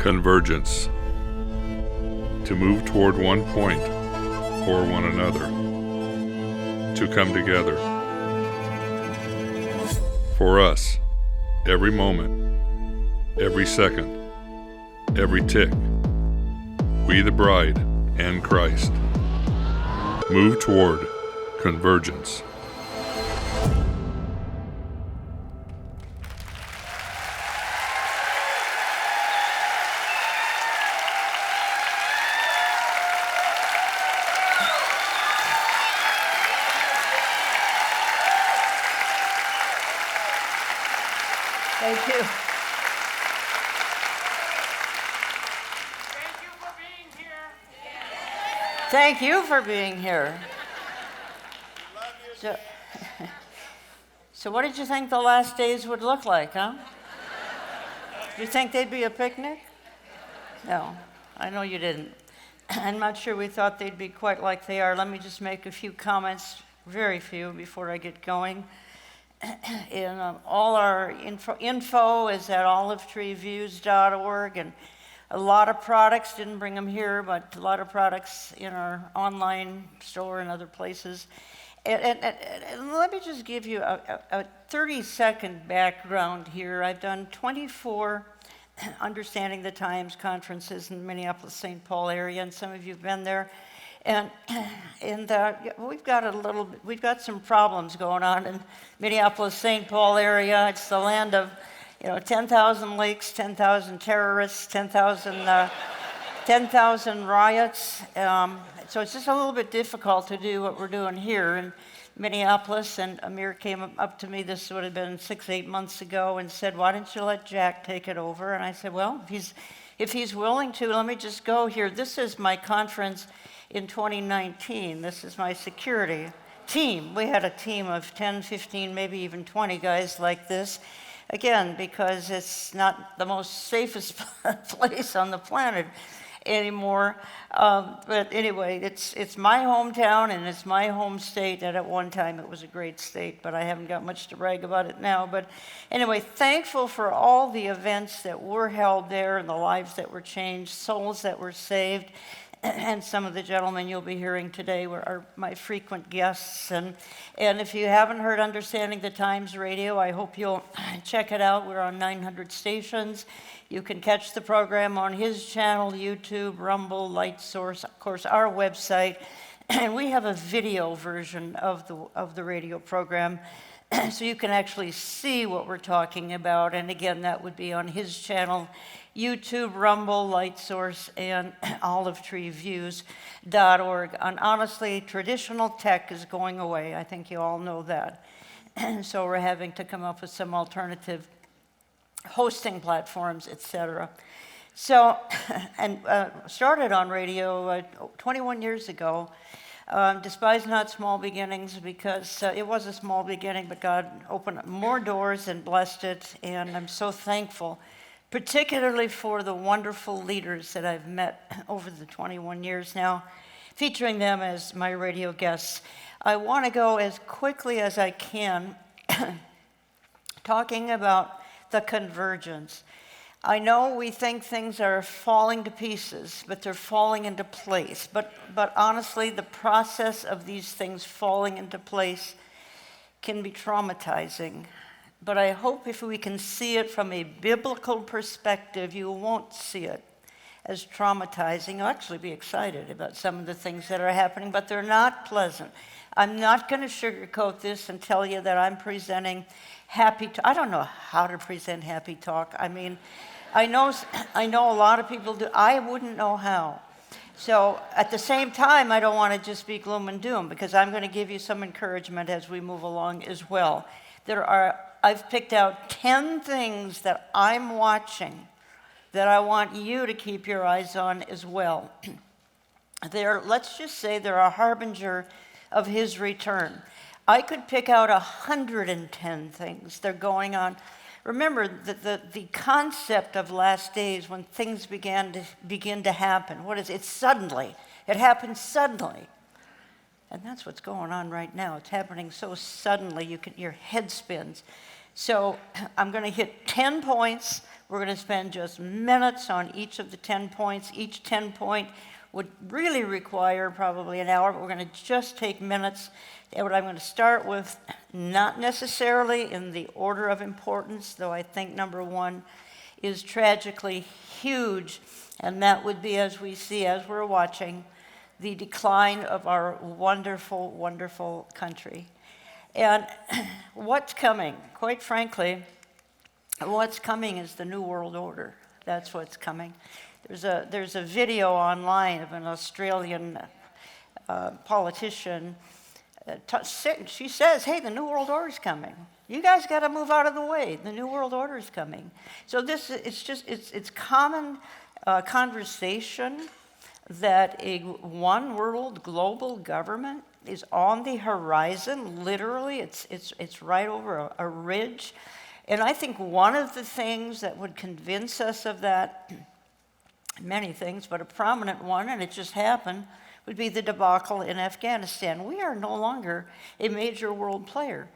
Convergence. To move toward one point or one another. To come together. For us, every moment, every second, every tick, we the bride and Christ, move toward convergence. Thank you. Thank you for being here. Thank you for being here. So what did you think the last days would look like, huh? Did you think they'd be a picnic? No, I know you didn't. I'm not sure we thought they'd be quite like they are. Let me just make a few comments, very few, before I get going. And all our info is at olivetreeviews.org, and a lot of products, didn't bring them here, but a lot of products in our online store and other places. And let me just give you a 30-second background here. I've done 24 Understanding the Times conferences in the Minneapolis-St. Paul area, and some of you have been there. And we've got some problems going on in Minneapolis-St. Paul area. It's the land of, 10,000 lakes, 10,000 terrorists, 10,000 riots. So it's just a little bit difficult to do what we're doing here in Minneapolis. And Amir came up to me, this would have been 6-8 months ago, and said, "Why don't you let Jack take it over?" And I said, "Well, if he's willing to, let me just go here. This is my conference in 2019. This is my security team." We had a team of 10, 15, maybe even 20 guys like this. Again, because it's not the most safest place on the planet anymore. But anyway, it's my hometown and it's my home state, and at one time it was a great state, but I haven't got much to brag about it now. But anyway, thankful for all the events that were held there and the lives that were changed, souls that were saved. And some of the gentlemen you'll be hearing today are my frequent guests. And if you haven't heard Understanding the Times radio, I hope you'll check it out. We're on 900 stations. You can catch the program on his channel, YouTube, Rumble, LightSource, of course, our website. And we have a video version of the radio program, so you can actually see what we're talking about. And again, that would be on his channel, YouTube, Rumble, LightSource, and olivetreeviews.org. And honestly, traditional tech is going away. I think you all know that. And so we're having to come up with some alternative hosting platforms, etc. So, and started on radio 21 years ago. Despise not small beginnings, because it was a small beginning, but God opened more doors and blessed it, and I'm so thankful, particularly for the wonderful leaders that I've met over the 21 years now, featuring them as my radio guests. I want to go as quickly as I can talking about the convergence. I know we think things are falling to pieces, but they're falling into place. But honestly, the process of these things falling into place can be traumatizing. But I hope if we can see it from a biblical perspective, you won't see it as traumatizing. You'll actually be excited about some of the things that are happening, but they're not pleasant. I'm not going to sugarcoat this and tell you that I'm presenting happy talk. I don't know how to present happy talk. I mean, I know a lot of people do. I wouldn't know how. So at the same time, I don't want to just be gloom and doom, because I'm going to give you some encouragement as we move along as well. I've picked out 10 things that I'm watching that I want you to keep your eyes on as well. Let's just say they're a harbinger of his return. I could pick out 110 things that are going on. Remember, the concept of last days, when things begin to happen, what is it? It's suddenly. It happens suddenly. And that's what's going on right now. It's happening so suddenly, your head spins. So I'm going to hit 10 points. We're going to spend just minutes on each of the 10 points. Each 10-point would really require probably an hour, but we're going to just take minutes. And what I'm going to start with, not necessarily in the order of importance, though I think number one is tragically huge, and that would be, as we see, as we're watching, the decline of our wonderful, wonderful country. And what's coming? Quite frankly, what's coming is the New World Order. That's what's coming. There's a video online of an Australian politician. She says, hey, the New World Order is coming. You guys got to move out of the way. The New World Order is coming. So it's common conversation that a one world global government is on the horizon. Literally, it's right over a ridge. And I think one of the things that would convince us of that, many things, but a prominent one, and it just happened, would be the debacle in Afghanistan. We are no longer a major world player.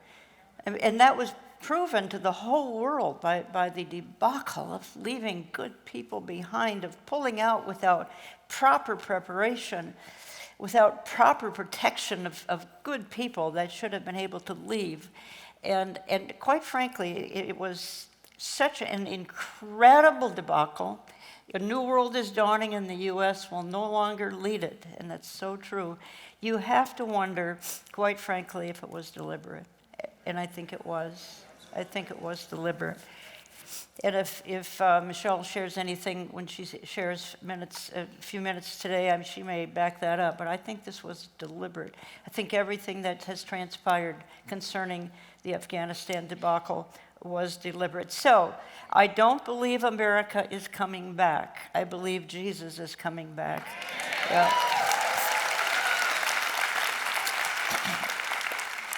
And that was proven to the whole world by the debacle of leaving good people behind, of pulling out without proper preparation, without proper protection of good people that should have been able to leave. And quite frankly, it was such an incredible debacle. A new world is dawning, and the U.S. will no longer lead it, and that's so true. You have to wonder, quite frankly, if it was deliberate. And I think it was. I think it was deliberate. And if Michelle shares anything when she shares a few minutes today, she may back that up, but I think this was deliberate. I think everything that has transpired concerning the Afghanistan debacle was deliberate. So, I don't believe America is coming back. I believe Jesus is coming back. Yeah.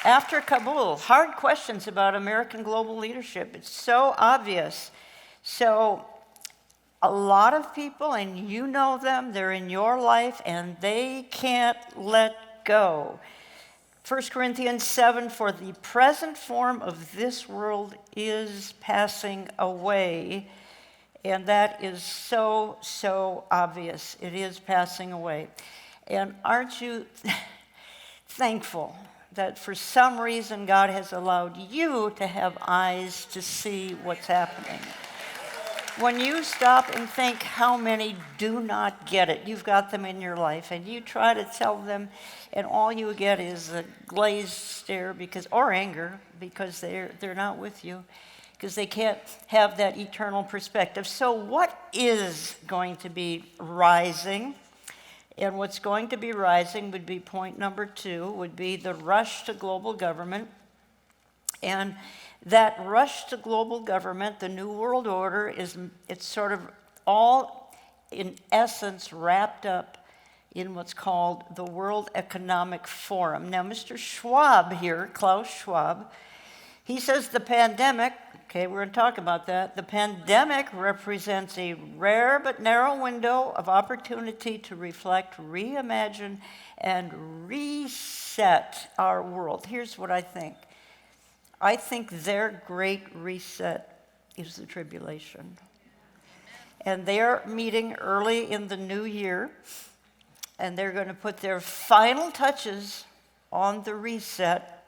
After Kabul, hard questions about American global leadership. It's so obvious. So, a lot of people, and you know them, they're in your life, and they can't let go. 1 Corinthians 7, for the present form of this world is passing away. And that is so, so obvious. It is passing away. And aren't you thankful that for some reason God has allowed you to have eyes to see what's happening? When you stop and think how many do not get it, you've got them in your life, and you try to tell them, and all you get is a glazed stare or anger because they're not with you, because they can't have that eternal perspective. So what is going to be rising? And what's going to be rising would be point number 2, would be the rush to global government. And that rush to global government, the New World Order, it's sort of all, in essence, wrapped up in what's called the World Economic Forum. Now, Mr. Schwab here, Klaus Schwab, he says the pandemic, okay, we're going to talk about that, the pandemic represents a rare but narrow window of opportunity to reflect, reimagine, and reset our world. Here's what I think. I think their great reset is the tribulation. And they're meeting early in the new year, and they're going to put their final touches on the reset.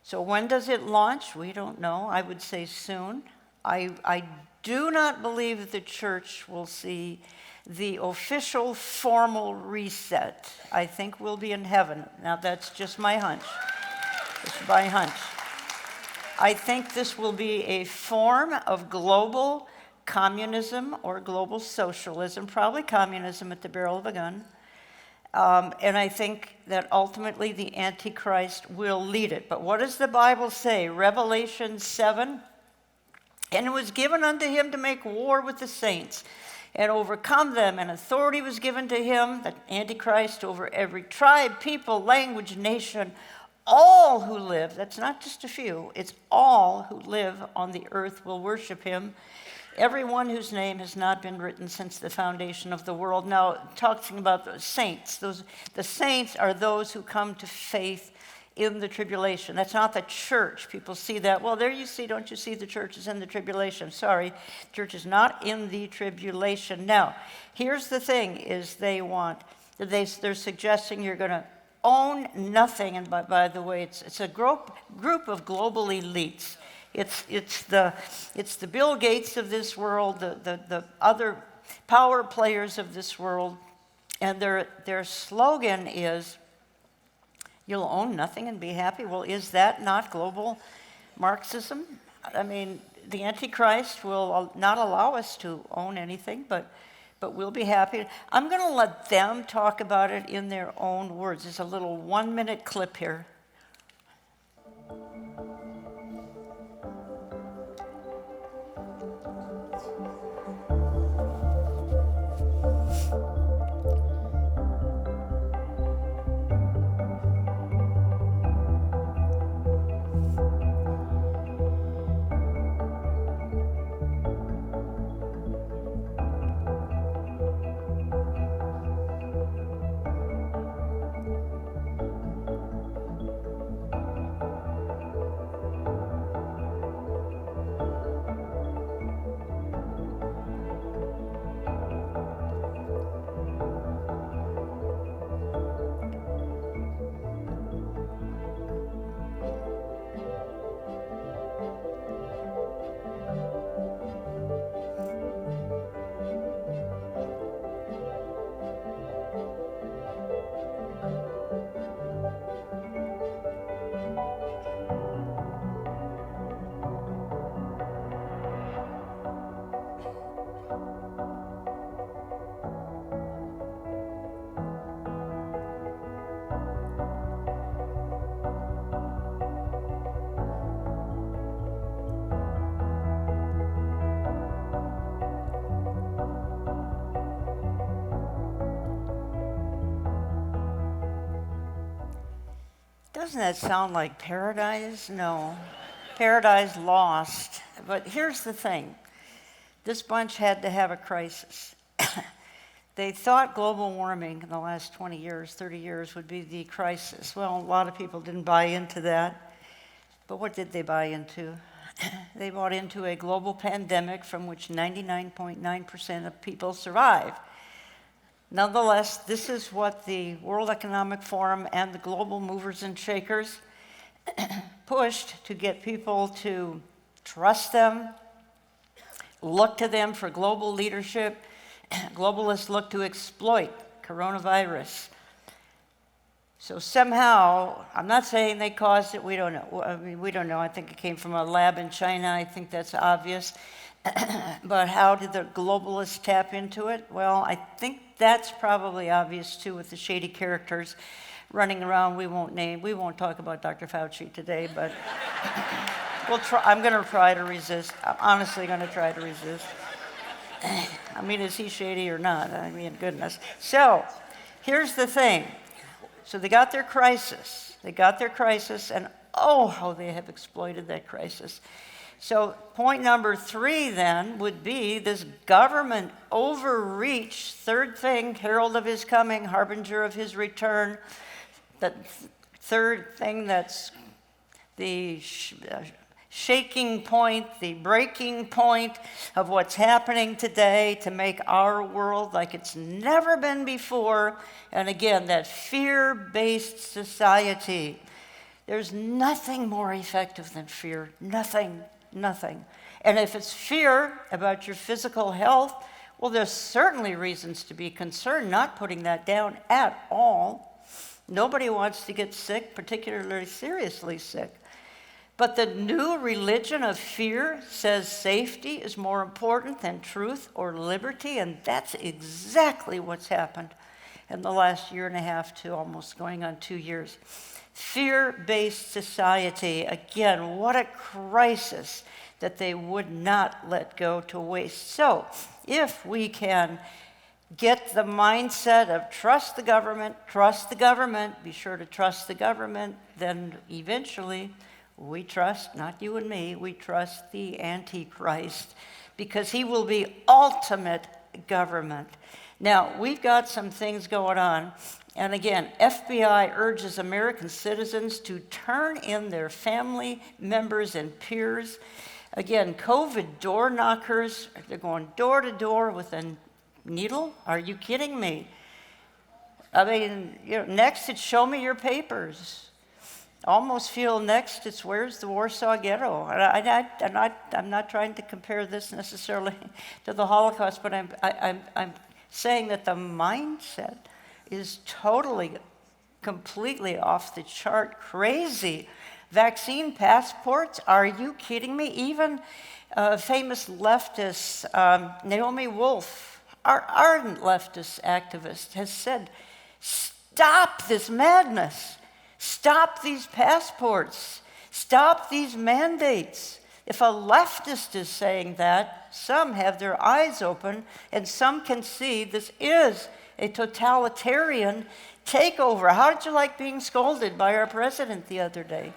So when does it launch? We don't know. I would say soon. I do not believe that the church will see the official formal reset. I think we'll be in heaven. Now that's just my hunch. It's my hunch. I think this will be a form of global communism or global socialism, probably communism at the barrel of a gun. And I think that ultimately the Antichrist will lead it. But what does the Bible say? Revelation 7, and it was given unto him to make war with the saints and overcome them, and authority was given to him, the Antichrist, over every tribe, people, language, nation. All who live, that's not just a few, it's all who live on the earth will worship him. Everyone whose name has not been written since the foundation of the world. Now, talking about the saints, the saints are those who come to faith in the tribulation. That's not the church. People see that. Well, there you see, don't you see the church is in the tribulation? Sorry, church is not in the tribulation. Now, here's the thing, is they're suggesting you're going to own nothing. And by the way, it's a group of global elites. It's the Bill Gates of this world, the other power players of this world, and their slogan is, "You'll own nothing and be happy." Well, is that not global Marxism? I mean, the Antichrist will not allow us to own anything, but we'll be happy. I'm going to let them talk about it in their own words. There's a little 1-minute clip here. Doesn't that sound like paradise? No. Paradise lost. But here's the thing. This bunch had to have a crisis. They thought global warming in the last 20 years, 30 years would be the crisis. Well, a lot of people didn't buy into that. But what did they buy into? They bought into a global pandemic from which 99.9% of people survived. Nonetheless, this is what the World Economic Forum and the global movers and shakers pushed to get people to trust them, look to them for global leadership. Globalists look to exploit coronavirus. So somehow, I'm not saying they caused it, we don't know. I mean, we don't know. I think it came from a lab in China. I think that's obvious. But how did the globalists tap into it? Well, I think that's probably obvious too, with the shady characters running around. We won't talk about Dr. Fauci today, but I'm going to try to resist. I'm honestly going to try to resist. I mean, is he shady or not? I mean, goodness. So here's the thing. So they got their crisis. And oh, how they have exploited that crisis. So point number 3 then would be this government overreach. Third thing, herald of his coming, harbinger of his return. The third thing, that's the shaking point, the breaking point of what's happening today to make our world like it's never been before. And again, that fear-based society. There's nothing more effective than fear. Nothing. And if it's fear about your physical health, well, there's certainly reasons to be concerned, not putting that down at all. Nobody wants to get sick, particularly seriously sick. But the new religion of fear says safety is more important than truth or liberty, and that's exactly what's happened in the last year and a half to almost going on 2 years. Fear-based society, again, what a crisis that they would not let go to waste. So, if we can get the mindset of trust the government, be sure to trust the government, then eventually we trust, not you and me, we trust the Antichrist, because he will be ultimate government. Now, we've got some things going on, And again, FBI urges American citizens to turn in their family members and peers. Again, COVID door knockers, they're going door to door with a needle? Are you kidding me? I mean, next it's show me your papers. Almost feel next it's where's the Warsaw Ghetto? I'm not trying to compare this necessarily to the Holocaust, but I'm saying that the mindset is totally, completely off the chart crazy. Vaccine passports, are you kidding me? Even famous leftist Naomi Wolf, our ardent leftist activist, has said, stop this madness. Stop these passports. Stop these mandates. If a leftist is saying that, some have their eyes open and some can see this is a totalitarian takeover. How did you like being scolded by our president the other day?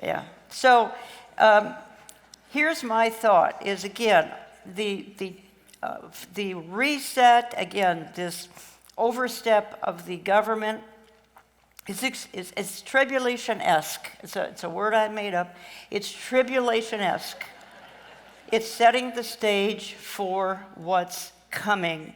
Yeah. So here's my thought: is again the reset. Again, this overstep of the government is tribulation-esque. It's a word I made up. It's tribulation-esque. It's setting the stage for what's coming.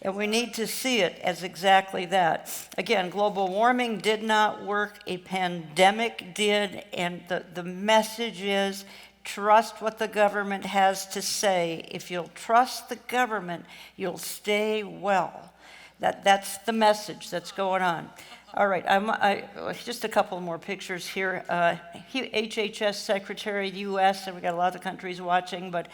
And we need to see it as exactly that. Again, global warming did not work. A pandemic did. And the message is, trust what the government has to say. If you'll trust the government, you'll stay well. That's the message that's going on. All right, just a couple more pictures here. HHS Secretary, U.S., and we got a lot of countries watching, but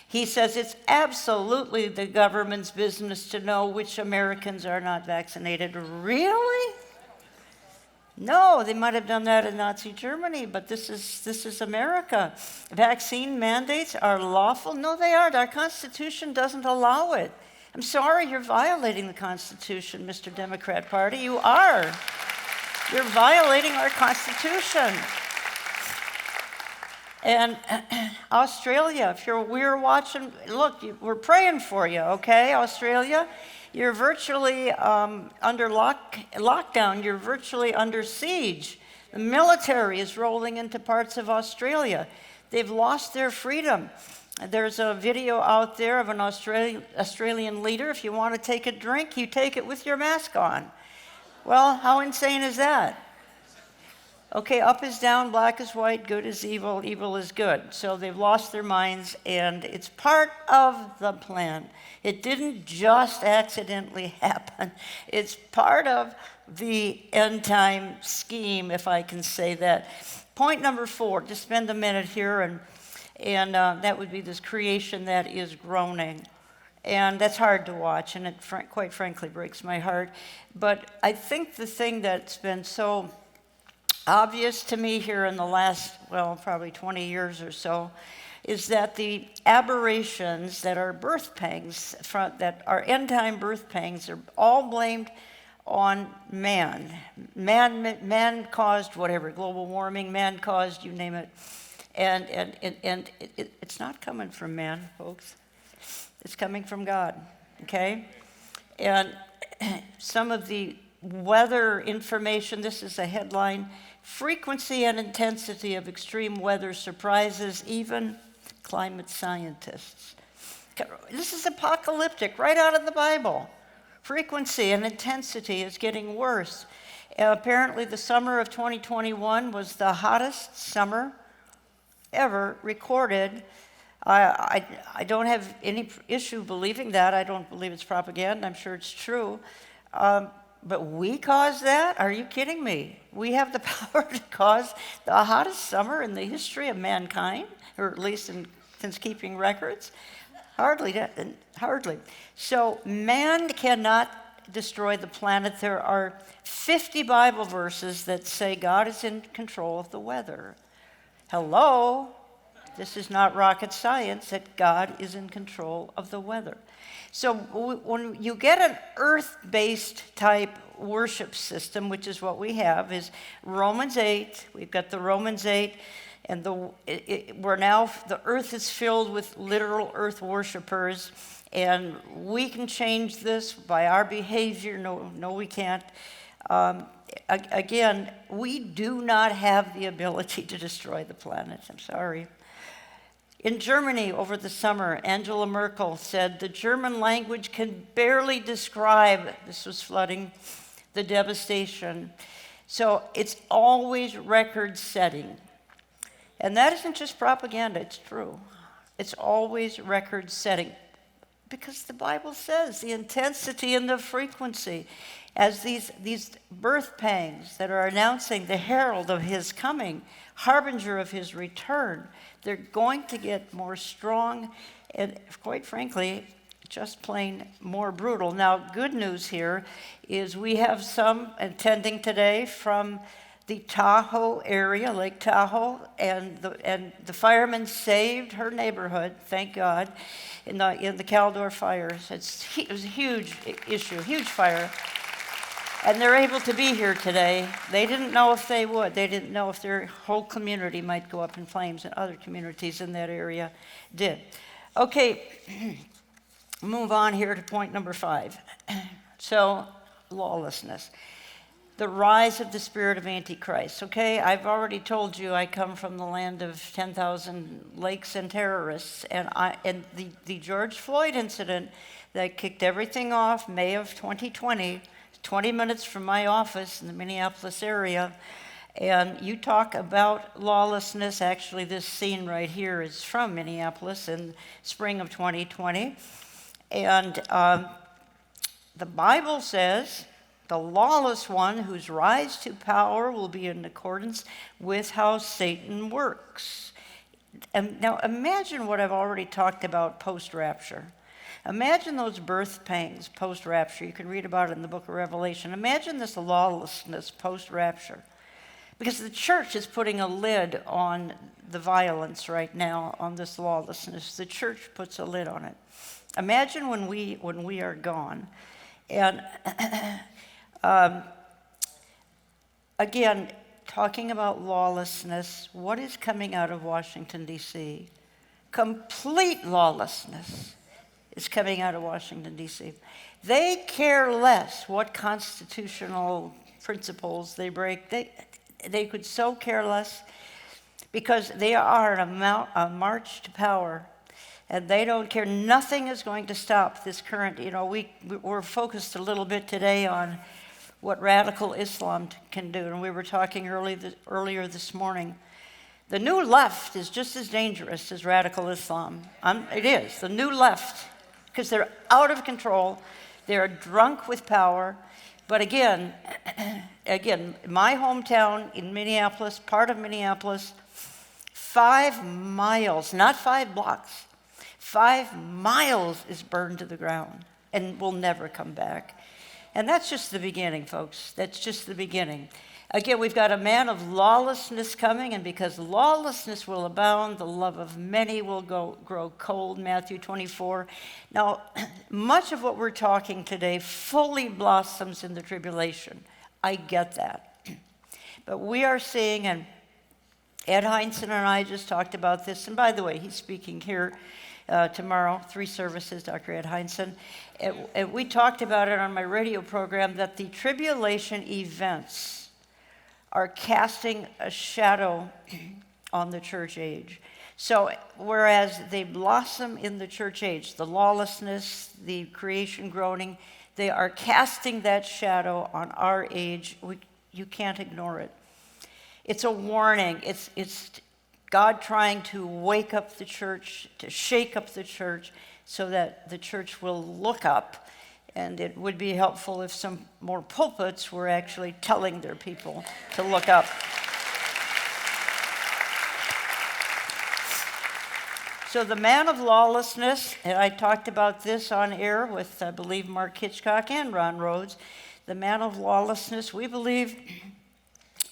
he says it's absolutely the government's business to know which Americans are not vaccinated. Really? No, they might have done that in Nazi Germany, but this is America. Vaccine mandates are lawful? No, they aren't. Our Constitution doesn't allow it. I'm sorry, you're violating the Constitution, Mr. Democrat Party. You are. You're violating our Constitution. And Australia, we're watching, look, we're praying for you, okay, Australia? You're virtually under lockdown. You're virtually under siege. The military is rolling into parts of Australia. They've lost their freedom. There's a video out there of an Australian leader. If you want to take a drink, you take it with your mask on. Well, how insane is that? Okay, up is down, black is white, good is evil, evil is good. So they've lost their minds, and it's part of the plan. It didn't just accidentally happen. It's part of the end time scheme, if I can say that. Point number 4, just spend a minute here, and that would be this creation that is groaning. And that's hard to watch, and it quite frankly breaks my heart. But I think the thing that's been so obvious to me here in the last, probably 20 years or so, is that the aberrations that are birth pangs, that are end-time birth pangs, are all blamed on man. Man caused whatever, global warming, man caused, you name it. And it's not coming from man, folks. It's coming from God, okay? And some of the weather information, this is a headline: frequency and intensity of extreme weather surprises even climate scientists. This is apocalyptic, right out of the Bible. Frequency and intensity is getting worse. Apparently the summer of 2021 was the hottest summer ever recorded. I don't have any issue believing that. I don't believe it's propaganda. I'm sure it's true. But we caused that? Are you kidding me? We have the power to cause the hottest summer in the history of mankind, or at least since keeping records? Hardly. So man cannot destroy the planet. There are 50 Bible verses that say God is in control of the weather. Hello? This is not rocket science, that God is in control of the weather. So when you get an earth-based type worship system, which is what we have, is Romans 8. We've got the Romans 8, And the earth is filled with literal earth worshipers, and we can change this by our behavior. No, we can't. Again, we do not have the ability to destroy the planet. I'm sorry. In Germany over the summer, Angela Merkel said the German language can barely describe, this was flooding, the devastation. So it's always record setting. And that isn't just propaganda, it's true. It's always record setting. Because the Bible says the intensity and the frequency, as these birth pangs that are announcing the herald of his coming, harbinger of his return, they're going to get more strong and, quite frankly, just plain more brutal. Now, good news here is we have some attending today from the Tahoe area, Lake Tahoe, and the firemen saved her neighborhood, thank God, in the Caldor fires. It was a huge issue, huge fire. And they're able to be here today. They didn't know if they would. They didn't know if their whole community might go up in flames, and other communities in that area did. Okay, move on here to point number 5. So, lawlessness. The rise of the spirit of Antichrist. Okay, I've already told you I come from the land of 10,000 lakes and terrorists, and the George Floyd incident that kicked everything off, May of 2020, 20 minutes from my office in the Minneapolis area, and you talk about lawlessness. Actually, this scene right here is from Minneapolis in spring of 2020, and the Bible says the lawless one whose rise to power will be in accordance with how Satan works. And now imagine what I've already talked about post-rapture. Imagine those birth pangs post-rapture. You can read about it in the book of Revelation. Imagine this lawlessness post-rapture. Because the church is putting a lid on the violence right now, on this lawlessness. The church puts a lid on it. Imagine when we are gone. And again, talking about lawlessness, what is coming out of Washington, D.C.? Complete lawlessness is coming out of Washington, D.C. They care less what constitutional principles they break. They could so care less because they are on a march to power, and they don't care. Nothing is going to stop this current, we're focused a little bit today on what radical Islam can do, and we were talking earlier this morning. The new left is just as dangerous as radical Islam. It is, the new left, because they're out of control, they're drunk with power. But again, my hometown in Minneapolis, part of Minneapolis, 5 miles, not 5 blocks, 5 miles is burned to the ground and will never come back. And that's just the beginning, folks. That's just the beginning. Again, we've got a man of lawlessness coming, and because lawlessness will abound, the love of many will grow cold, Matthew 24. Now, much of what we're talking today fully blossoms in the tribulation. I get that. But we are seeing, and Ed Heinzen and I just talked about this, and by the way, he's speaking here tomorrow, 3 services, Dr. Ed Heinzen. We talked about it on my radio program, that the tribulation events are casting a shadow on the church age. So whereas they blossom in the church age, the lawlessness, the creation groaning, they are casting that shadow on our age. You can't ignore it. It's a warning. It's God trying to wake up the church, to shake up the church, so that the church will look up. And it would be helpful if some more pulpits were actually telling their people to look up. So the man of lawlessness, and I talked about this on air with, I believe, Mark Hitchcock and Ron Rhodes. The man of lawlessness, we believe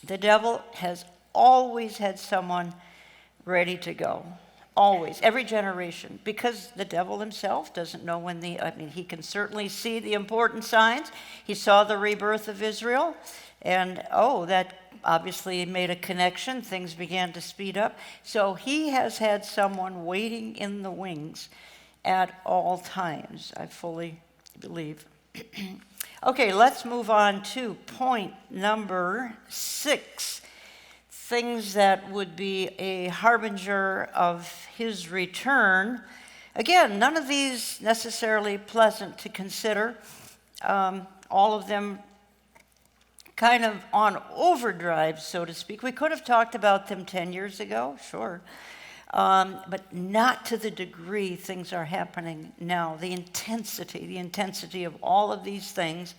the devil has always had someone ready to go. Always, every generation, because the devil himself doesn't know when he can certainly see the important signs. He saw the rebirth of Israel, and that obviously made a connection. Things began to speed up. So he has had someone waiting in the wings at all times, I fully believe. Okay, let's move on to point number 6. Things that would be a harbinger of his return. Again, none of these necessarily pleasant to consider. All of them kind of on overdrive, so to speak. We could have talked about them 10 years ago, sure. But not to the degree things are happening now. The intensity of all of these things.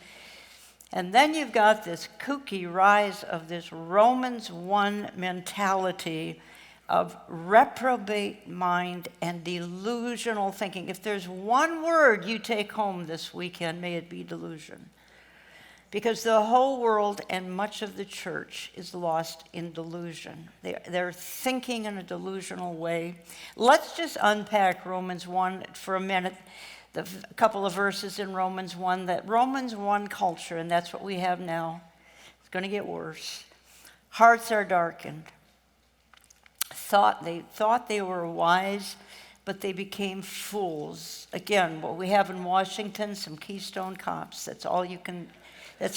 And then you've got this kooky rise of this Romans 1 mentality of reprobate mind and delusional thinking. If there's one word you take home this weekend, may it be delusion. Because the whole world and much of the church is lost in delusion. They're thinking in a delusional way. Let's just unpack Romans 1 for a minute. A couple of verses in Romans 1, that Romans 1 culture, and that's what we have now. It's going to get worse. Hearts are darkened. They thought they were wise, but they became fools. Again, what we have in Washington, some Keystone cops. That's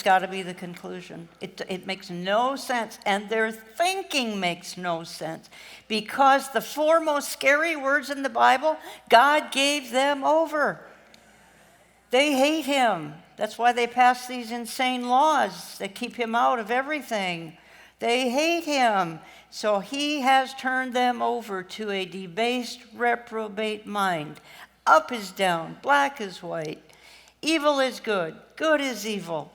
got to be the conclusion. It makes no sense, and their thinking makes no sense, because the 4 most scary words in the Bible, God gave them over. They hate him. That's why they pass these insane laws that keep him out of everything. They hate him. So he has turned them over to a debased, reprobate mind. Up is down, black is white. Evil is good, good is evil.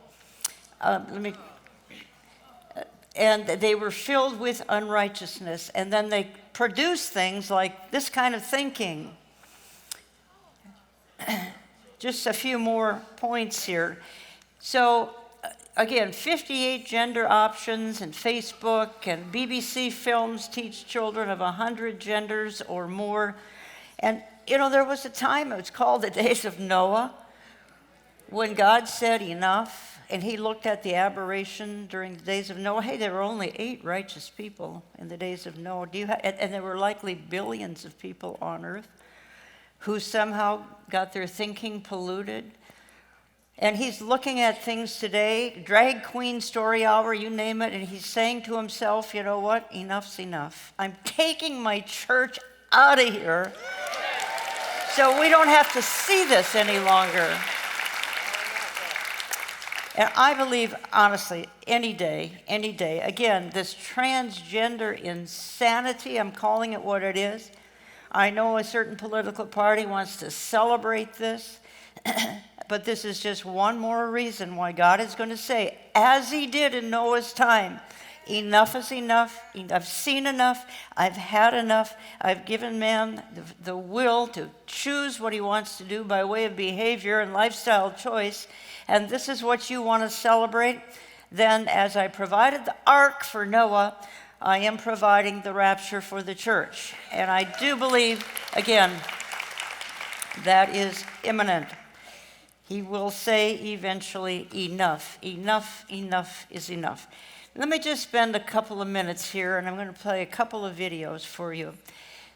And they were filled with unrighteousness. And then they produce things like this kind of thinking. Just a few more points here. So, again, 58 gender options, and Facebook and BBC films teach children of 100 genders or more. And, there was a time, it was called the days of Noah, when God said enough, and he looked at the aberration during the days of Noah. Hey, there were only 8 righteous people in the days of Noah. And there were likely billions of people on earth who somehow got their thinking polluted. And he's looking at things today, drag queen story hour, you name it, and he's saying to himself, you know what, enough's enough. I'm taking my church out of here so we don't have to see this any longer. And I believe, honestly, any day, again, this transgender insanity, I'm calling it what it is. I know a certain political party wants to celebrate this, but this is just one more reason why God is going to say, as he did in Noah's time, enough is enough. I've seen enough. I've had enough. I've given man the will to choose what he wants to do by way of behavior and lifestyle choice, and this is what you want to celebrate. Then, as I provided the ark for Noah, I am providing the rapture for the church. And I do believe, again, that is imminent. He will say eventually, enough is enough. Let me just spend a couple of minutes here, and I'm going to play a couple of videos for you.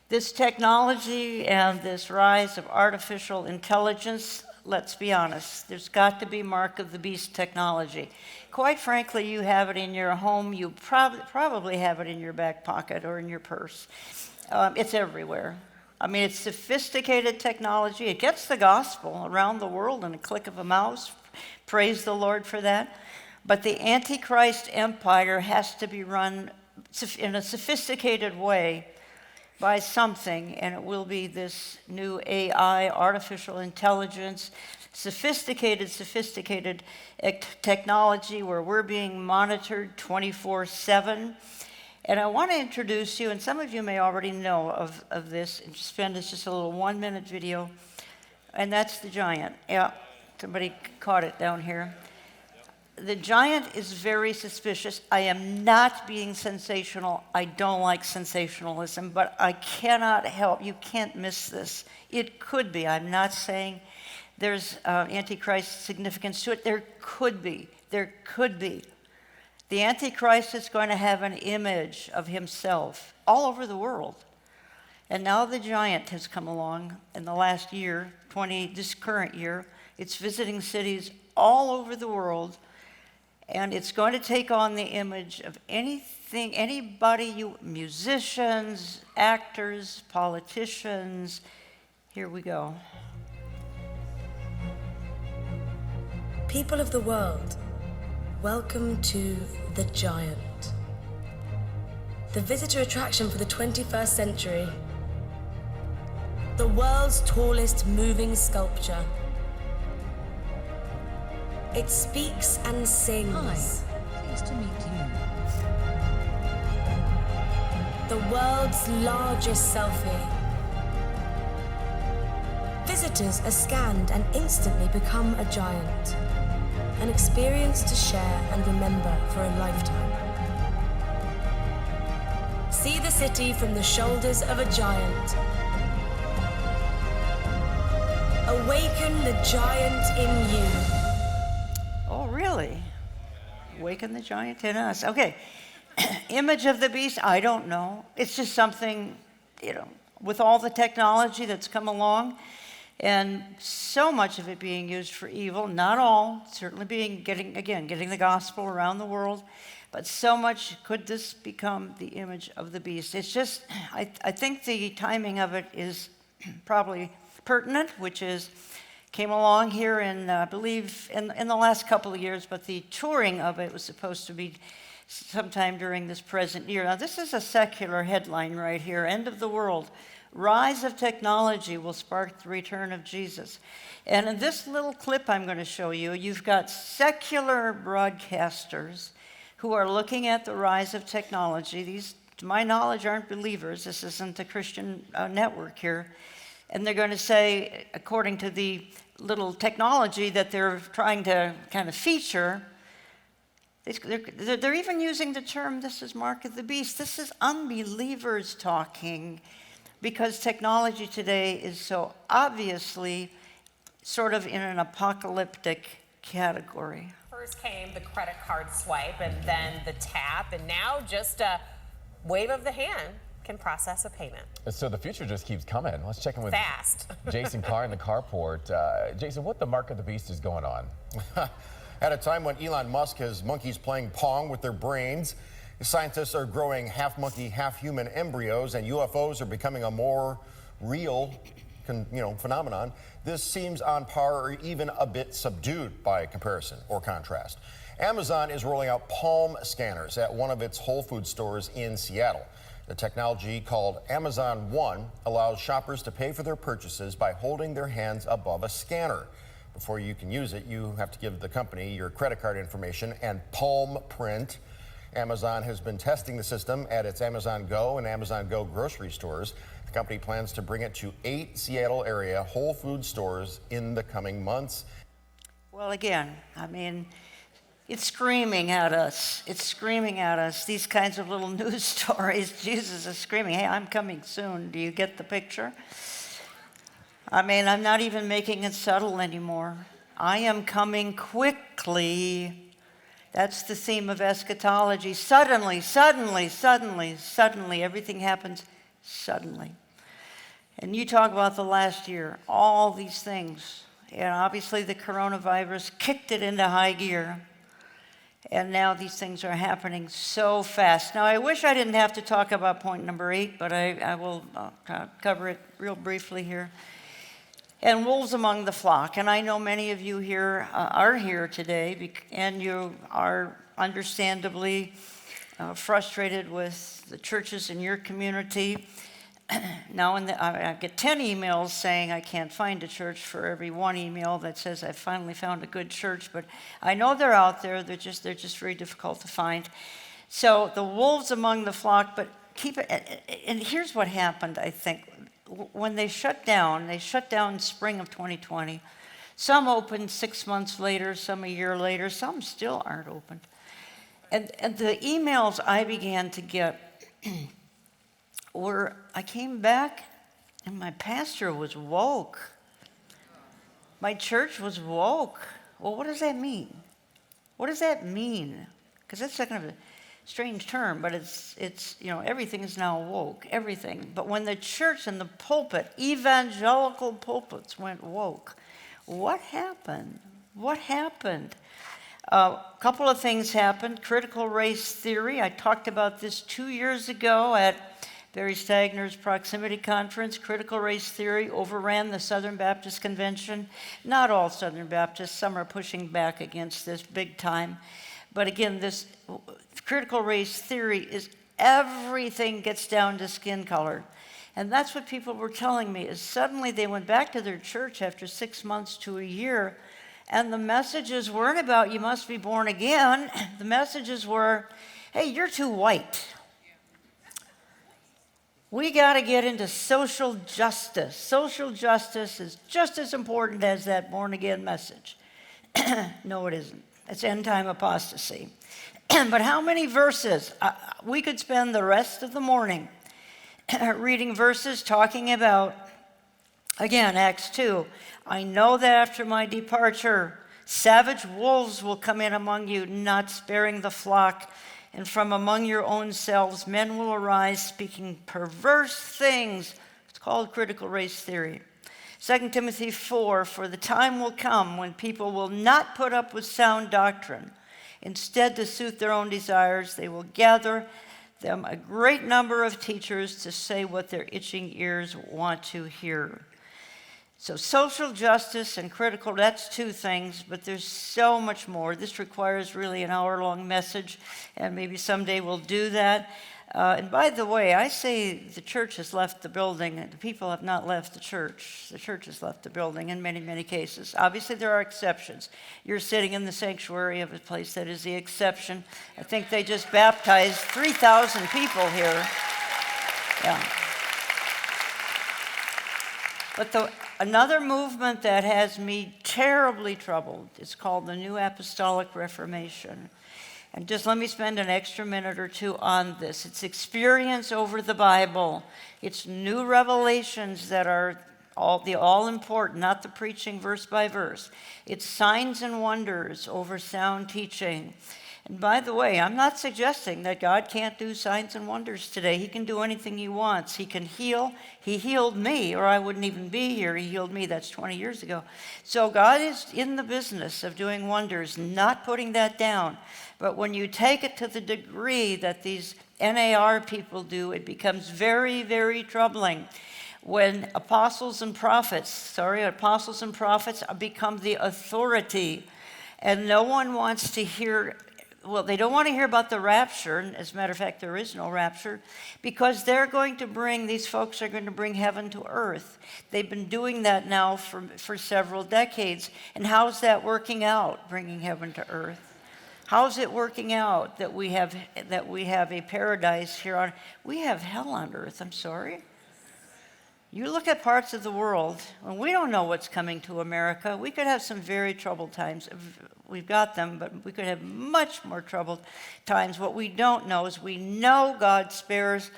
This technology and this rise of artificial intelligence, let's be honest, there's got to be mark of the beast technology. Quite frankly, you have it in your home. You probably have it in your back pocket or in your purse. It's everywhere. I mean, it's sophisticated technology. It gets the gospel around the world in a click of a mouse. Praise the Lord for that. But the Antichrist empire has to be run in a sophisticated way by something, and it will be this new AI, artificial intelligence, sophisticated technology where we're being monitored 24/7. And I want to introduce you, and some of you may already know of this, and spend this just a little 1-minute video, and that's the giant. Yeah, somebody caught it down here. the giant is very suspicious. I am not being sensational. I don't like sensationalism, but I cannot help. You can't miss this. It could be. I'm not saying there's Antichrist significance to it. There could be. There could be. The Antichrist is going to have an image of himself all over the world. And now the giant has come along in the last year, this current year. It's visiting cities all over the world, and it's going to take on the image of anybody, musicians, actors, politicians. Here we go. People of the world, welcome to the giant. The visitor attraction for the 21st century. The world's tallest moving sculpture. It speaks and sings. Hi, pleased to meet you. The world's largest selfie. Visitors are scanned and instantly become a giant. An experience to share and remember for a lifetime. See the city from the shoulders of a giant. Awaken the giant in you. Oh, really? Awaken the giant in us. Okay. Image of the beast, I don't know. It's just something, with all the technology that's come along and so much of it being used for evil, not all, certainly getting the gospel around the world, but so much, could this become the image of the beast? It's just, I think the timing of it is probably pertinent, which came along here in, I believe, in the last couple of years, but the touring of it was supposed to be sometime during this present year. Now, this is a secular headline right here, End of the World. Rise of technology will spark the return of Jesus. And in this little clip I'm going to show you, you've got secular broadcasters who are looking at the rise of technology. These, to my knowledge, aren't believers. This isn't a Christian network here. And they're going to say, according to the little technology that they're trying to kind of feature, they're even using the term, this is Mark of the Beast. This is unbelievers talking, because technology today is so obviously sort of in an apocalyptic category. First came the credit card swipe and then the tap, and now just a wave of the hand can process a payment. So the future just keeps coming. Let's check in with Fast. Jason Carr in the carport. Jason, what the Mark of the Beast is going on? At a time when Elon Musk has monkeys playing Pong with their brains, scientists are growing half monkey, half human embryos, and UFOs are becoming a more real phenomenon. This seems on par or even a bit subdued by comparison or contrast. Amazon is rolling out palm scanners at one of its Whole Foods stores in Seattle. The technology, called Amazon One, allows shoppers to pay for their purchases by holding their hands above a scanner. Before you can use it, you have to give the company your credit card information and palm print. Amazon has been testing the system at its Amazon Go and Amazon Go grocery stores. The company plans to bring it to 8 Seattle area Whole Foods stores in the coming months. Well, again, it's screaming at us. It's screaming at us. These kinds of little news stories, Jesus is screaming, hey, I'm coming soon. Do you get the picture? I'm not even making it subtle anymore. I am coming quickly. That's the theme of eschatology. Suddenly, everything happens suddenly. And you talk about the last year, all these things. And obviously the coronavirus kicked it into high gear. And now these things are happening so fast. Now, I wish I didn't have to talk about point number 8, but I will cover it real briefly here. And wolves among the flock. And I know many of you here are here today, and you are understandably frustrated with the churches in your community. Now, I get 10 emails saying I can't find a church for every one email that says I finally found a good church, but I know they're out there. They're just very difficult to find. So the wolves among the flock, but keep it. And here's what happened, I think. When they shut down in spring of 2020. Some opened 6 months later, some a year later, some still aren't opened. And the emails I began to get were, I came back and my pastor was woke. My church was woke. Well, what does that mean? What does that mean? Because that's kind of a strange term, but it's everything is now woke, everything. But when the church and the pulpit, evangelical pulpits went woke, what happened? What happened? A couple of things happened. Critical race theory. I talked about this 2 years ago at Barry Stagner's Proximity Conference. Critical race theory overran the Southern Baptist Convention. Not all Southern Baptists. Some are pushing back against this big time. But again, this critical race theory is everything gets down to skin color. And that's what people were telling me, is suddenly they went back to their church after 6 months to a year, and the messages weren't about, you must be born again. The messages were, hey, you're too white. We got to get into social justice. Social justice is just as important as that born again message. No, it isn't. It's end time apostasy. But how many verses? We could spend the rest of the morning reading verses talking about, again, Acts 2. I know that after my departure, savage wolves will come in among you, not sparing the flock. And from among your own selves, men will arise speaking perverse things. It's called critical race theory. 2 Timothy 4, for the time will come when people will not put up with sound doctrine. Instead, to suit their own desires, they will gather them a great number of teachers to say what their itching ears want to hear. So social justice and critical, that's two things, but there's so much more. This requires really an hour-long message, and maybe someday we'll do that. And by the way, I say the church has left the building. The people have not left the church. The church has left the building in many, many cases. Obviously, there are exceptions. You're sitting in the sanctuary of a place that is the exception. I think they just baptized 3,000 people here. Yeah. But another movement that has me terribly troubled is called the New Apostolic Reformation. And just let me spend an extra minute or two on this. It's experience over the Bible. It's new revelations that are all important, not the preaching verse by verse. It's signs and wonders over sound teaching. And by the way, I'm not suggesting that God can't do signs and wonders today. He can do anything he wants. He can heal. He healed me, or I wouldn't even be here. He healed me. That's 20 years ago. So God is in the business of doing wonders, not putting that down. But when you take it to the degree that these NAR people do, it becomes very, very troubling. When apostles and prophets become the authority, and no one wants to hear, well, they don't want to hear about the rapture. And as a matter of fact, there is no rapture, because these folks are going to bring heaven to earth. They've been doing that now for several decades. And how's that working out, bringing heaven to earth? How's it working out that we have a paradise here on? We have hell on earth. I'm sorry. You look at parts of the world, and we don't know what's coming to America. We could have some very troubled times. We've got them, but we could have much more troubled times. What we don't know is we know God spares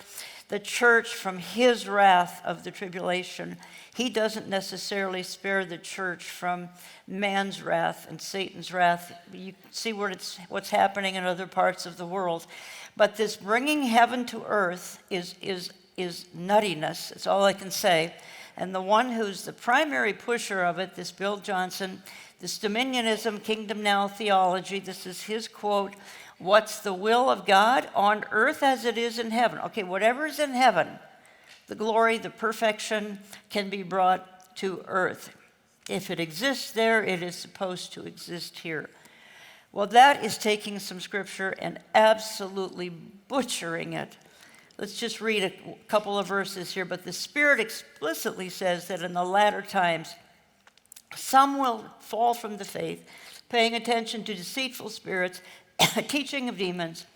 the church from his wrath of the tribulation. He doesn't necessarily spare the church from man's wrath and Satan's wrath. You see what's happening in other parts of the world. But this bringing heaven to earth is nuttiness. That's all I can say. And the one who's the primary pusher of it, this Bill Johnson, this dominionism, kingdom now theology, this is his quote, what's the will of God on earth as it is in heaven? Okay, whatever is in heaven, the glory, the perfection can be brought to earth. If it exists there, it is supposed to exist here. Well, that is taking some scripture and absolutely butchering it. Let's just read a couple of verses here. But the Spirit explicitly says that in the latter times, some will fall from the faith, paying attention to deceitful spirits, teaching of demons.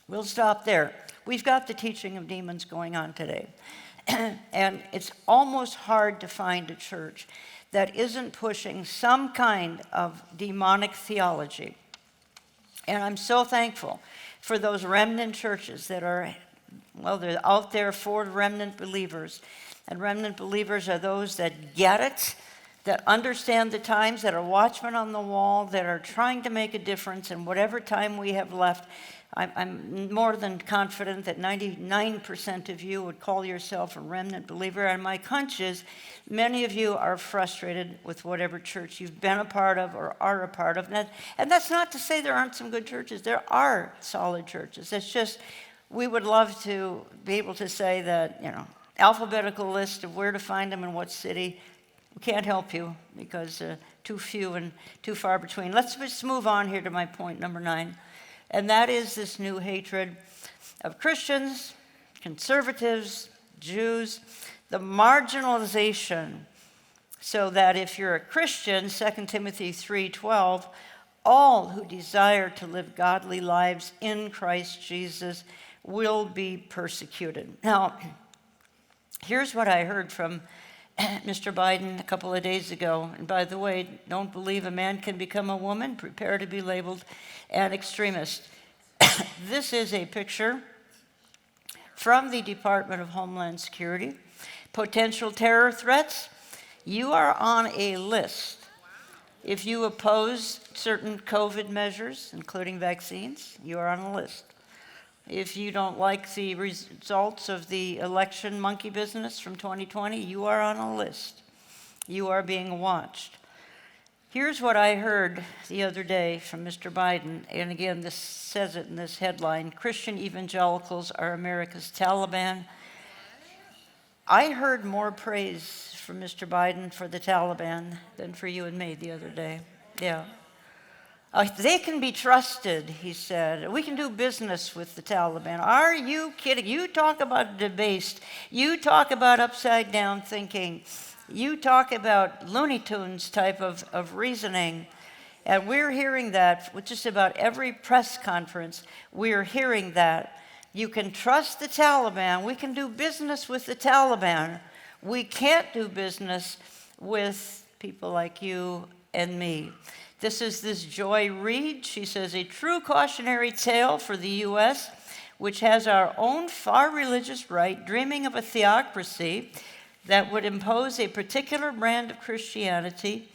We'll stop there. We've got the teaching of demons going on today. And it's almost hard to find a church that isn't pushing some kind of demonic theology. And I'm so thankful for those remnant churches that are, well, they're out there for remnant believers. And remnant believers are those that get it, that understand the times, that are watchmen on the wall, that are trying to make a difference in whatever time we have left. I'm more than confident that 99% of you would call yourself a remnant believer, and my hunch is many of you are frustrated with whatever church you've been a part of or are a part of. And that's not to say there aren't some good churches. There are solid churches. It's just we would love to be able to say that, alphabetical list of where to find them in what city. We can't help you because too few and too far between. Let's just move on here to my point number 9. And that is this new hatred of Christians, conservatives, Jews, the marginalization, so that if you're a Christian, 2 Timothy 3:12, all who desire to live godly lives in Christ Jesus will be persecuted. Now, here's what I heard from Mr. Biden a couple of days ago. And by the way, don't believe a man can become a woman. Prepare to be labeled an extremist. This is a picture from the Department of Homeland Security. Potential terror threats. You are on a list. If you oppose certain COVID measures, including vaccines, you are on a list. If you don't like the results of the election monkey business from 2020, you are on a list. You are being watched. Here's what I heard the other day from Mr. Biden, and again, this says it in this headline, Christian evangelicals are America's Taliban. I heard more praise from Mr. Biden for the Taliban than for you and me the other day. Yeah. They can be trusted, he said. We can do business with the Taliban. Are you kidding? You talk about debased. You talk about upside down thinking. You talk about Looney Tunes type of reasoning. And we're hearing that with just about every press conference. We're hearing that. You can trust the Taliban. We can do business with the Taliban. We can't do business with people like you and me. This is this Joy Reid. She says, a true cautionary tale for the U.S., which has our own far religious right, dreaming of a theocracy that would impose a particular brand of Christianity,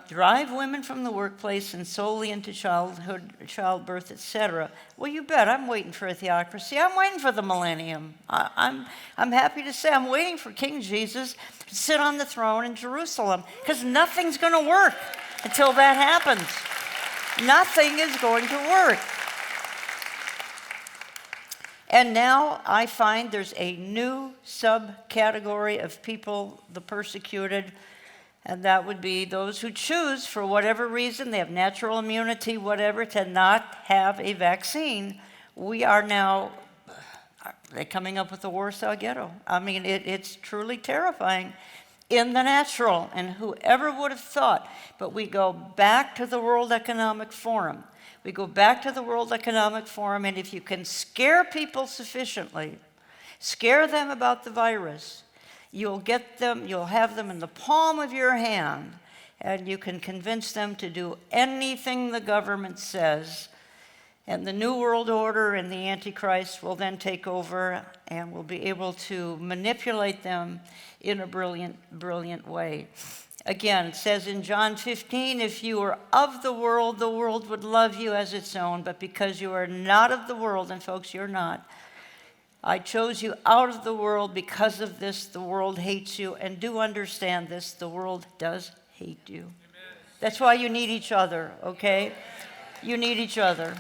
drive women from the workplace and solely into childbirth, etc. Well, you bet. I'm waiting for a theocracy. I'm waiting for the millennium. I'm happy to say I'm waiting for King Jesus to sit on the throne in Jerusalem, because nothing's going to work until that happens. Nothing is going to work. And now I find there's a new subcategory of people, the persecuted, and that would be those who choose, for whatever reason, they have natural immunity, whatever, to not have a vaccine. We are now, they're coming up with the Warsaw Ghetto. I mean, it's truly terrifying in the natural, and whoever would have thought. But we go back to the World Economic Forum. We go back to the World Economic Forum, and if you can scare people sufficiently, scare them about the virus, you'll have them in the palm of your hand, and you can convince them to do anything the government says. And the New World Order and the Antichrist will then take over, and will be able to manipulate them in a brilliant, brilliant way. Again, it says in John 15, if you were of the world would love you as its own, but because you are not of the world, and folks, you're not, I chose you out of the world. Because of this, the world hates you. And do understand this, the world does hate you. Amen. That's why you need each other, okay? You need each other.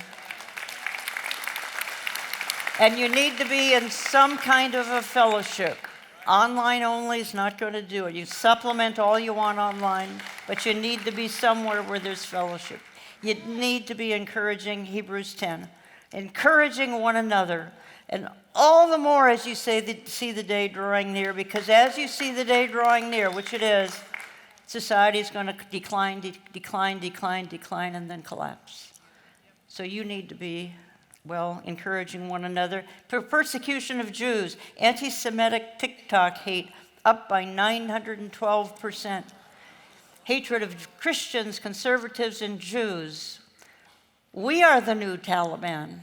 And you need to be in some kind of a fellowship. Online only is not going to do it. You supplement all you want online, but you need to be somewhere where there's fellowship. You need to be encouraging, Hebrews 10, encouraging one another. And all the more as you see the day drawing near, because as you see the day drawing near, which it is, society is going to decline, and then collapse. So you need to be, well, encouraging one another. Persecution of Jews, anti-Semitic TikTok hate up by 912%. hatred of Christians, conservatives, and Jews. We are the new Taliban.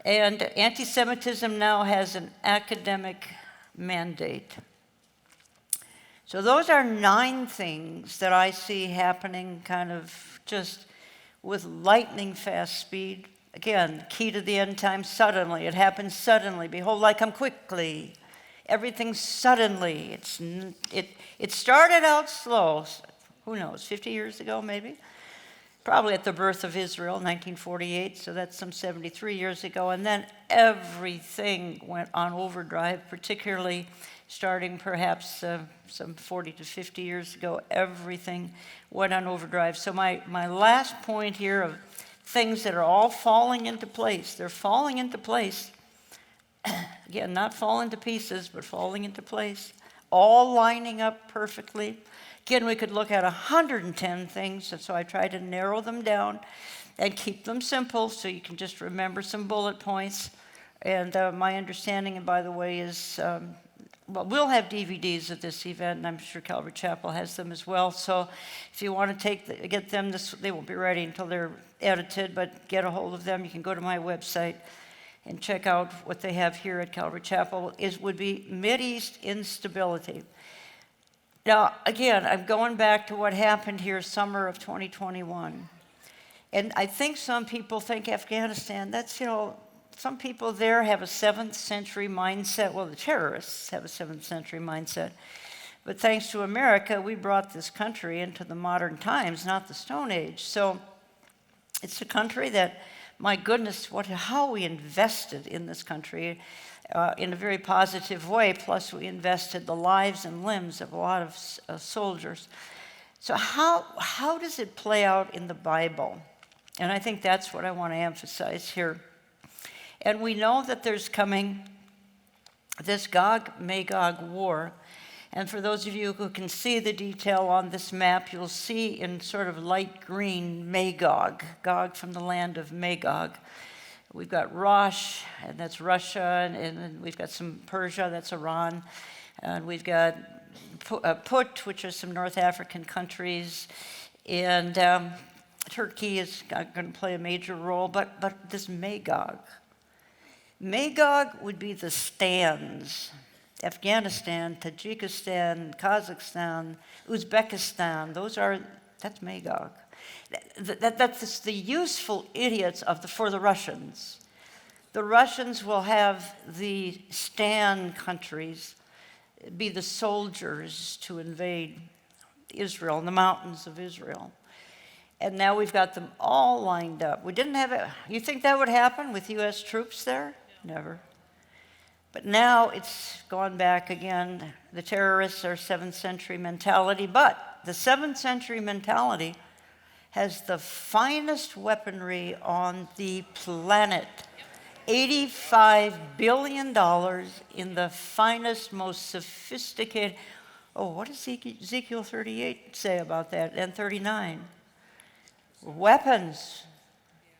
And anti-Semitism now has an academic mandate. So those are 9 things that I see happening kind of just with lightning fast speed. Again, key to the end time, suddenly. It happens suddenly. Behold, I come quickly. Everything suddenly. It started out slow. Who knows, 50 years ago maybe? Probably at the birth of Israel, 1948, so that's some 73 years ago. And then everything went on overdrive, particularly starting perhaps some 40 to 50 years ago. Everything went on overdrive. So my last point here of things that are all falling into place, they're falling into place. Again, not falling to pieces, but falling into place, all lining up perfectly. Again, we could look at 110 things, and so I try to narrow them down and keep them simple so you can just remember some bullet points. And my understanding, and by the way, is, well, we'll have DVDs at this event, and I'm sure Calvary Chapel has them as well. So if you want to get them, they won't be ready until they're edited, but get a hold of them. You can go to my website and check out what they have here at Calvary Chapel. Would be Mideast instability. Now, again, I'm going back to what happened here summer of 2021. And I think some people think Afghanistan, that's, some people there have a 7th century mindset. Well, the terrorists have a 7th century mindset. But thanks to America, we brought this country into the modern times, not the Stone Age. So it's a country that, my goodness, how we invested in this country in a very positive way. Plus, we invested the lives and limbs of a lot of soldiers. So how does it play out in the Bible? And I think that's what I want to emphasize here. And we know that there's coming this Gog-Magog war. And for those of you who can see the detail on this map, you'll see in sort of light green Magog, Gog from the land of Magog. We've got Rosh, and that's Russia, and then we've got some Persia, that's Iran. And we've got Put, which are some North African countries. And Turkey is going to play a major role, but this Magog would be the stands. Afghanistan, Tajikistan, Kazakhstan, Uzbekistan, that's Magog. That's the useful idiots for the Russians. The Russians will have the stand countries be the soldiers to invade Israel, in the mountains of Israel. And now we've got them all lined up. We didn't have it. You think that would happen with U.S. troops there? Never. But now it's gone back again. The terrorists are 7th century mentality, but the 7th century mentality has the finest weaponry on the planet. $85 billion in the finest, most sophisticated. Oh, what does Ezekiel 38 say about that? And 39. Weapons.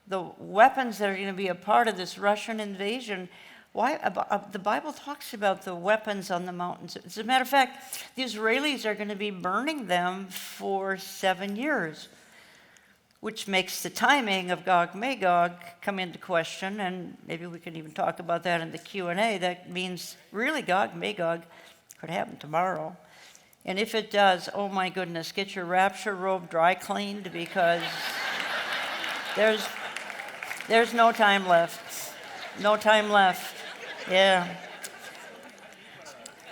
The weapons that are going to be a part of this Russian invasion. Why? The Bible talks about the weapons on the mountains. As a matter of fact, the Israelis are going to be burning them for 7 years, which makes the timing of Gog-Magog come into question, and maybe we can even talk about that in the Q&A. That means really Gog-Magog could happen tomorrow. And if it does, oh my goodness, get your rapture robe dry cleaned, because there's no time left. No time left. Yeah.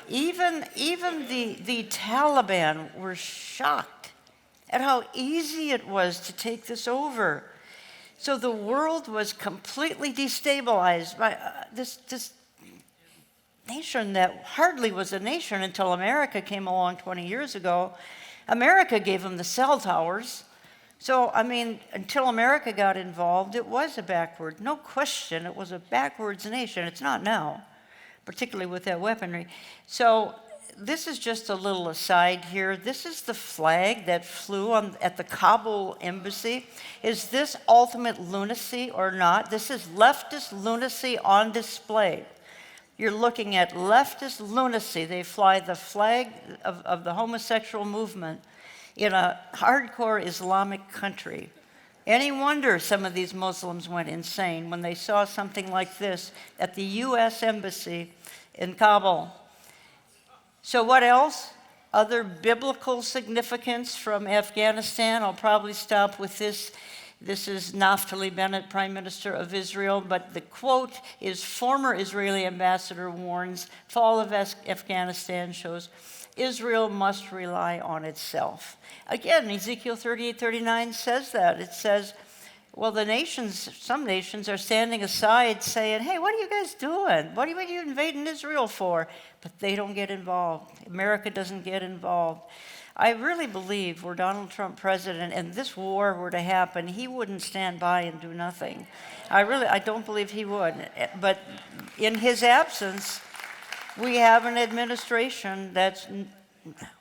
Even the Taliban were shocked at how easy it was to take this over. So the world was completely destabilized by this nation that hardly was a nation until America came along 20 years ago. America gave them the cell towers. So, I mean, until America got involved, it was a backward, no question, it was a backwards nation. It's not now, particularly with that weaponry. So this is just a little aside here. This is the flag that flew at the Kabul embassy. Is this ultimate lunacy or not? This is leftist lunacy on display. You're looking at leftist lunacy. They fly the flag of the homosexual movement in a hardcore Islamic country. Any wonder some of these Muslims went insane when they saw something like this at the U.S. Embassy in Kabul. So what else? Other biblical significance from Afghanistan. I'll probably stop with this. This is Naftali Bennett, Prime Minister of Israel, but the quote is, former Israeli ambassador warns, fall of Afghanistan shows Israel must rely on itself. Again, Ezekiel 38:39 says that. It says, well, some nations are standing aside saying, hey, what are you guys doing? What are you invading Israel for? But they don't get involved. America doesn't get involved. I really believe were Donald Trump president and this war were to happen, he wouldn't stand by and do nothing. I don't believe he would. But in his absence, we have an administration that's,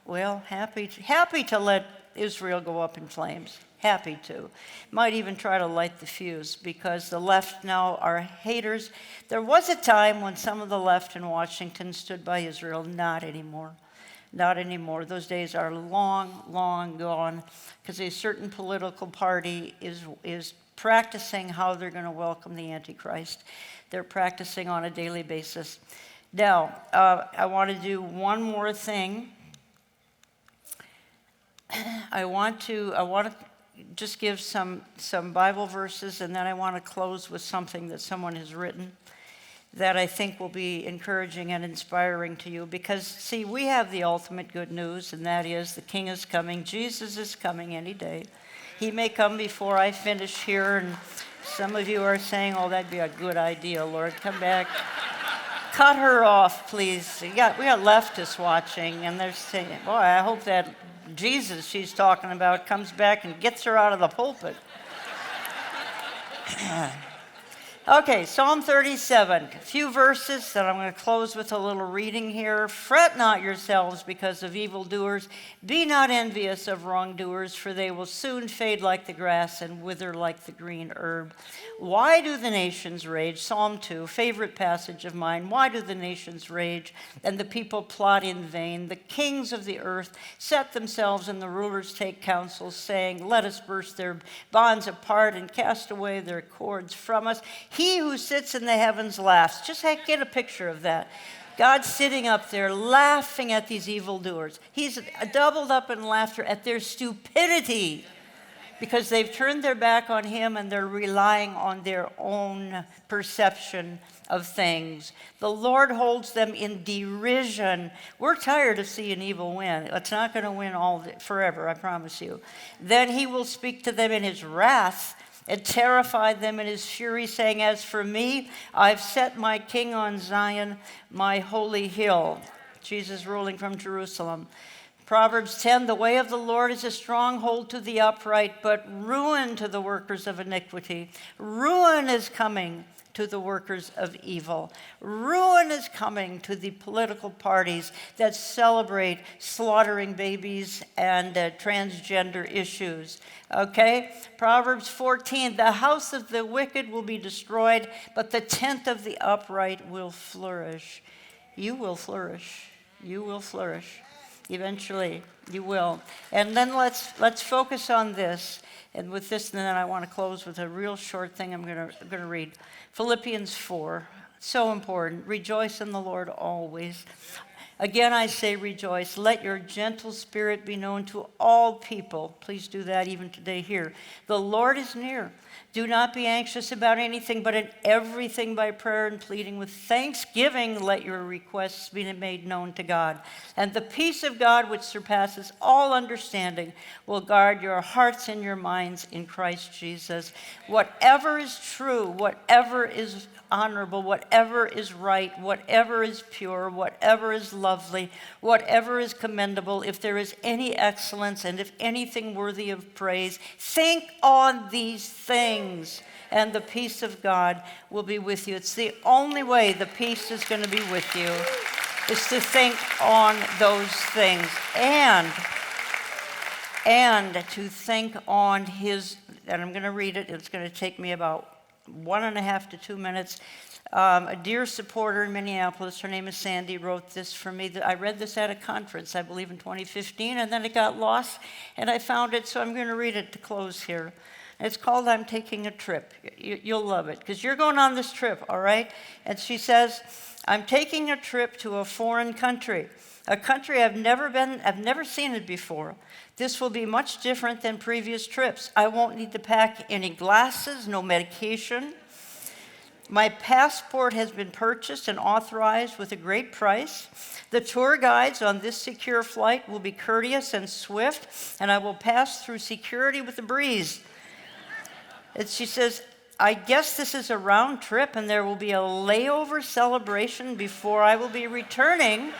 well, happy to let Israel go up in flames. Happy to. Might even try to light the fuse because the left now are haters. There was a time when some of the left in Washington stood by Israel. Not anymore. Not anymore. Those days are long, long gone because a certain political party is practicing how they're going to welcome the Antichrist. They're practicing on a daily basis. Now, I want to do one more thing. I want to just give some Bible verses, and then I want to close with something that someone has written that I think will be encouraging and inspiring to you. Because, see, we have the ultimate good news, and that is the King is coming. Jesus is coming any day. He may come before I finish here, and some of you are saying, oh, that'd be a good idea, Lord. Come back. Cut her off, please. We got leftists watching, and they're saying, boy, I hope that Jesus she's talking about comes back and gets her out of the pulpit. Okay, Psalm 37, a few verses that I'm going to close with a little reading here. Fret not yourselves because of evildoers. Be not envious of wrongdoers, for they will soon fade like the grass and wither like the green herb. Why do the nations rage? Psalm 2, favorite passage of mine. Why do the nations rage and the people plot in vain? The kings of the earth set themselves and the rulers take counsel, saying, let us burst their bonds apart and cast away their cords from us. He who sits in the heavens laughs. Just get a picture of that. God's sitting up there laughing at these evildoers. He's doubled up in laughter at their stupidity because they've turned their back on him and they're relying on their own perception of things. The Lord holds them in derision. We're tired of seeing evil win. It's not going to win forever, I promise you. Then he will speak to them in his wrath and terrified them in his fury, saying, as for me, I've set my king on Zion, my holy hill. Jesus ruling from Jerusalem. Proverbs 10, the way of the Lord is a stronghold to the upright, but ruin to the workers of iniquity. Ruin is coming to the workers of evil. Ruin is coming to the political parties that celebrate slaughtering babies and transgender issues. Okay? Proverbs 14, the house of the wicked will be destroyed, but the tent of the upright will flourish. You will flourish. You will flourish. Eventually, you will. And then let's focus on this. And with this, and then I want to close with a real short thing I'm going to read. Philippians 4, so important. Rejoice in the Lord always. Again, I say rejoice. Let your gentle spirit be known to all people. Please do that even today here. The Lord is near. Do not be anxious about anything, but in everything by prayer and pleading with thanksgiving, let your requests be made known to God. And the peace of God, which surpasses all understanding, will guard your hearts and your minds in Christ Jesus. Whatever is true, whatever is honorable, whatever is right, whatever is pure, whatever is lovely, whatever is commendable, if there is any excellence and if anything worthy of praise, think on these things, and the peace of God will be with you. It's the only way the peace is going to be with you, is to think on those things and to think on his, and I'm going to read it, it's going to take me about 1.5 to 2 minutes. A dear supporter in Minneapolis, her name is Sandy, wrote this for me. I read this at a conference, I believe in 2015, and then it got lost, and I found it, so I'm going to read it to close here. It's called I'm Taking a Trip. You'll love it, because you're going on this trip, all right? And she says, I'm taking a trip to a foreign country, a country I've never seen it before. This will be much different than previous trips. I won't need to pack any glasses, no medication. My passport has been purchased and authorized with a great price. The tour guides on this secure flight will be courteous and swift, and I will pass through security with a breeze. And she says, I guess this is a round trip, and there will be a layover celebration before I will be returning.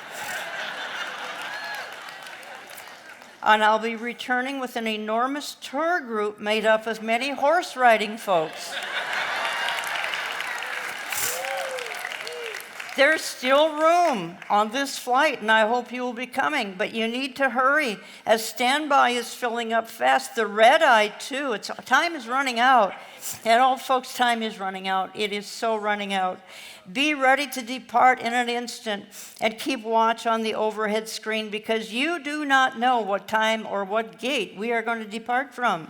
And I'll be returning with an enormous tour group made up of many horse riding folks. There's still room on this flight, and I hope you will be coming, but you need to hurry as standby is filling up fast. The red eye, too. Time is running out. And all folks, time is running out. It is so running out. Be ready to depart in an instant and keep watch on the overhead screen because you do not know what time or what gate we are going to depart from.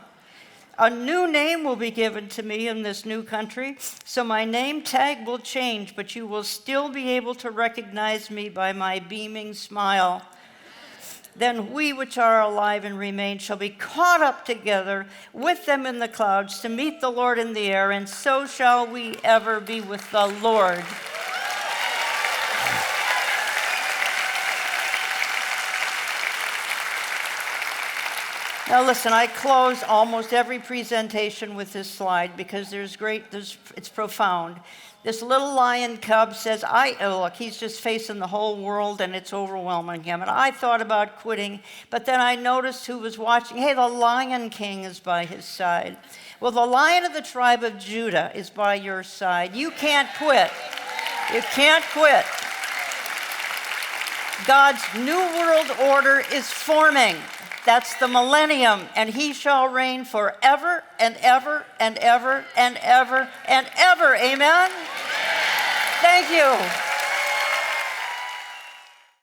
A new name will be given to me in this new country, so my name tag will change, but you will still be able to recognize me by my beaming smile. Then we which are alive and remain shall be caught up together with them in the clouds to meet the Lord in the air, and so shall we ever be with the Lord. Now listen, I close almost every presentation with this slide because it's profound. This little lion cub says, look, he's just facing the whole world and it's overwhelming him. And I thought about quitting, but then I noticed who was watching. Hey, the Lion King is by his side. Well, the Lion of the tribe of Judah is by your side. You can't quit. You can't quit. God's new world order is forming. That's the millennium, and he shall reign forever and ever and ever and ever and ever. Amen? Thank you.